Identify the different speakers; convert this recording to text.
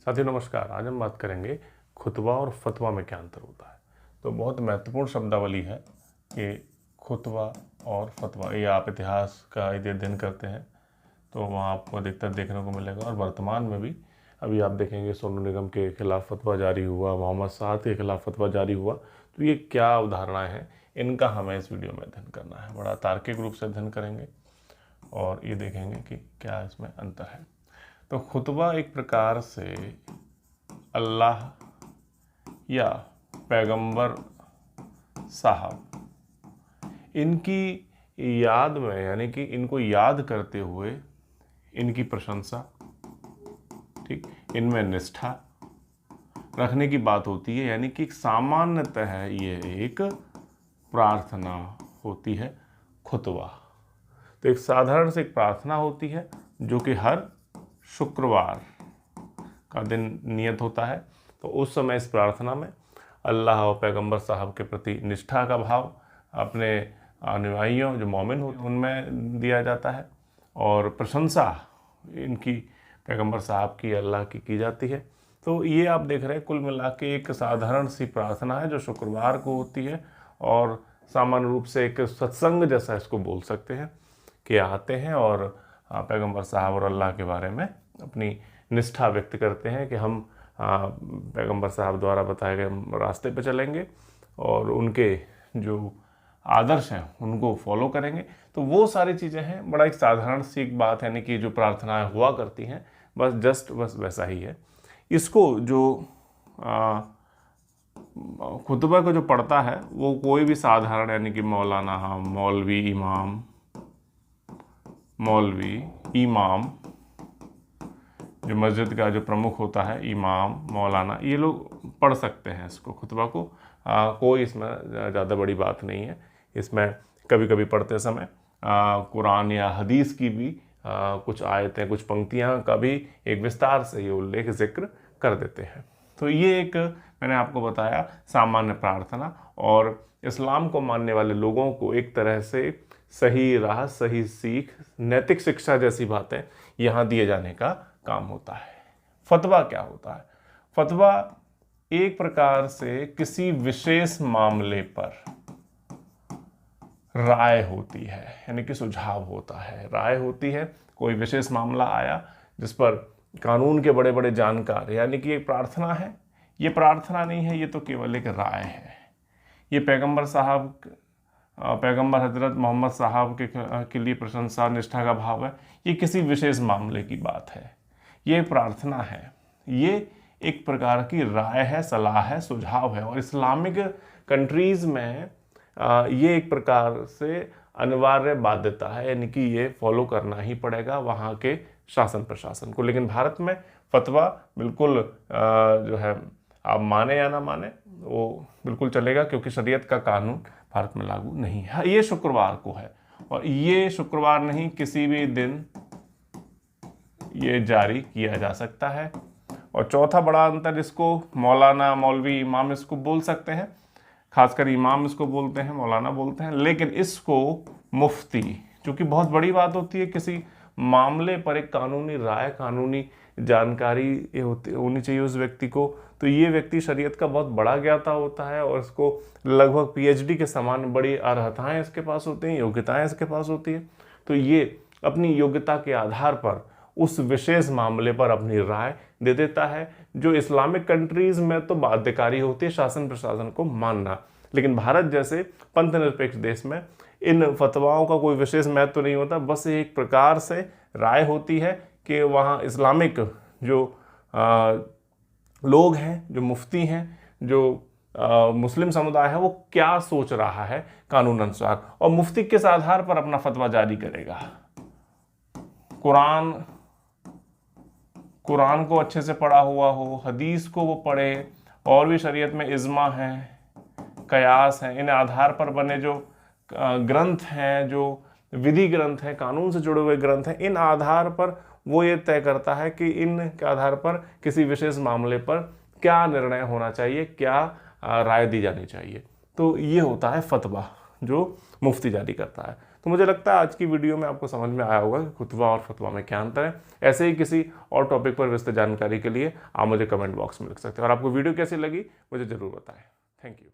Speaker 1: साथियों नमस्कार। आज हम बात करेंगे खुतबा और फतवा में क्या अंतर होता है। तो बहुत महत्वपूर्ण शब्दावली है कि खुतबा और फतवा। ये आप इतिहास का यदि अध्ययन करते हैं तो वहाँ आपको अधिकतर देखने को मिलेगा। और वर्तमान में भी अभी आप देखेंगे सोनू निगम के खिलाफ फतवा जारी हुआ, मोहम्मद साद के खिलाफ फतवा जारी हुआ। तो ये क्या अवधारणाएँ हैं, इनका हमें इस वीडियो में अध्ययन करना है। बड़ा तार्किक रूप से अध्ययन करेंगे और ये देखेंगे कि क्या इसमें अंतर है। तो खुतबा एक प्रकार से अल्लाह या पैगंबर साहब इनकी याद में, यानी कि इनको याद करते हुए इनकी प्रशंसा, ठीक, इनमें निष्ठा रखने की बात होती है। यानी कि सामान्यतः ये एक प्रार्थना होती है खुतबा। तो एक साधारण से एक प्रार्थना होती है जो कि हर शुक्रवार का दिन नियत होता है। तो उस समय इस प्रार्थना में अल्लाह और पैगंबर साहब के प्रति निष्ठा का भाव अपने अनुयायियों जो मोमिन होते हैं उनमें दिया जाता है, और प्रशंसा इनकी पैगंबर साहब की, अल्लाह की जाती है। तो ये आप देख रहे हैं कुल मिला के एक साधारण सी प्रार्थना है जो शुक्रवार को होती है, और सामान्य रूप से एक सत्संग जैसा इसको बोल सकते हैं कि आते हैं और पैगंबर साहब और अल्लाह के बारे में अपनी निष्ठा व्यक्त करते हैं कि हम पैगंबर साहब द्वारा बताए गए रास्ते पे चलेंगे और उनके जो आदर्श हैं उनको फॉलो करेंगे। तो वो सारी चीज़ें हैं। बड़ा एक साधारण सी एक बात, यानी कि जो प्रार्थनाएं हुआ करती हैं बस वैसा ही है। इसको जो खुतबा को जो पढ़ता है वो कोई भी साधारण, यानी कि मौलाना, मौलवी इमाम, जो मस्जिद का जो प्रमुख होता है, इमाम, मौलाना, ये लोग पढ़ सकते हैं इसको, खुतबा को। कोई इसमें ज़्यादा बड़ी बात नहीं है। इसमें कभी कभी पढ़ते समय कुरान या हदीस की भी कुछ आयतें, कुछ पंक्तियां का भी एक विस्तार से ये उल्लेख जिक्र कर देते हैं। तो ये एक मैंने आपको बताया सामान्य प्रार्थना, और इस्लाम को मानने वाले लोगों को एक तरह से सही राह, सही सीख, नैतिक शिक्षा जैसी बातें यहाँ दिए जाने का काम होता है। फतवा क्या होता है? फतवा एक प्रकार से किसी विशेष मामले पर राय होती है, यानी कि सुझाव होता है, राय होती है। कोई विशेष मामला आया जिस पर कानून के बड़े बड़े जानकार, यानी कि एक प्रार्थना है। ये प्रार्थना नहीं है, ये तो केवल एक राय है। ये पैगंबर हजरत मोहम्मद साहब के लिए प्रशंसा, निष्ठा का भाव है। ये किसी विशेष मामले की बात है, ये प्रार्थना है, ये एक प्रकार की राय है, सलाह है, सुझाव है। और इस्लामिक कंट्रीज़ में ये एक प्रकार से अनिवार्य बाध्यता है, यानी कि ये फॉलो करना ही पड़ेगा वहाँ के शासन प्रशासन को। लेकिन भारत में फतवा बिल्कुल जो है, आप माने या ना माने, वो बिल्कुल चलेगा, क्योंकि शरीयत का कानून भारत में लागू नहीं है। ये शुक्रवार को है, और ये शुक्रवार नहीं, किसी भी दिन ये जारी किया जा सकता है। और चौथा बड़ा अंतर, इसको मौलाना, मौलवी, इमाम इसको बोल सकते हैं, खासकर इमाम इसको बोलते हैं, मौलाना बोलते हैं। लेकिन इसको मुफ्ती, क्योंकि बहुत बड़ी बात होती है, किसी मामले पर एक कानूनी राय, कानूनी जानकारी होनी चाहिए उस व्यक्ति को। तो ये व्यक्ति शरीयत का बहुत बड़ा ज्ञाता होता है, और इसको लगभग पीएचडी के समान बड़ी अर्हताएँ इसके पास होती हैं, योग्यताएँ इसके पास होती हैं। तो ये अपनी योग्यता के आधार पर उस विशेष मामले पर अपनी राय दे देता है, जो इस्लामिक कंट्रीज़ में तो बाध्यकारी होती है शासन प्रशासन को मानना। लेकिन भारत जैसे पंथ निरपेक्ष देश में इन फतवाओं का कोई विशेष महत्व तो नहीं होता। बस एक प्रकार से राय होती है कि वहाँ इस्लामिक जो लोग हैं, जो मुफ्ती हैं, जो मुस्लिम समुदाय है, वो क्या सोच रहा है कानून अनुसार, और मुफ्ती किस आधार पर अपना फतवा जारी करेगा। कुरान को अच्छे से पढ़ा हुआ हो, हदीस को वो पढ़े, और भी शरीयत में इज्मा है, कयास हैं, इन आधार पर बने जो ग्रंथ हैं, जो विधि ग्रंथ हैं, कानून से जुड़े हुए ग्रंथ हैं, इन आधार पर वो ये तय करता है कि इन के आधार पर किसी विशेष मामले पर क्या निर्णय होना चाहिए, क्या राय दी जानी चाहिए। तो ये होता है फतवा जो मुफ्ती जारी करता है। तो मुझे लगता है आज की वीडियो में आपको समझ में आया होगा कि खुतबा और फतवा में क्या अंतर है। ऐसे ही किसी और टॉपिक पर विस्तृत जानकारी के लिए आप मुझे कमेंट बॉक्स में लिख सकते हैं, और आपको वीडियो कैसी लगी मुझे ज़रूर बताएं। Thank you.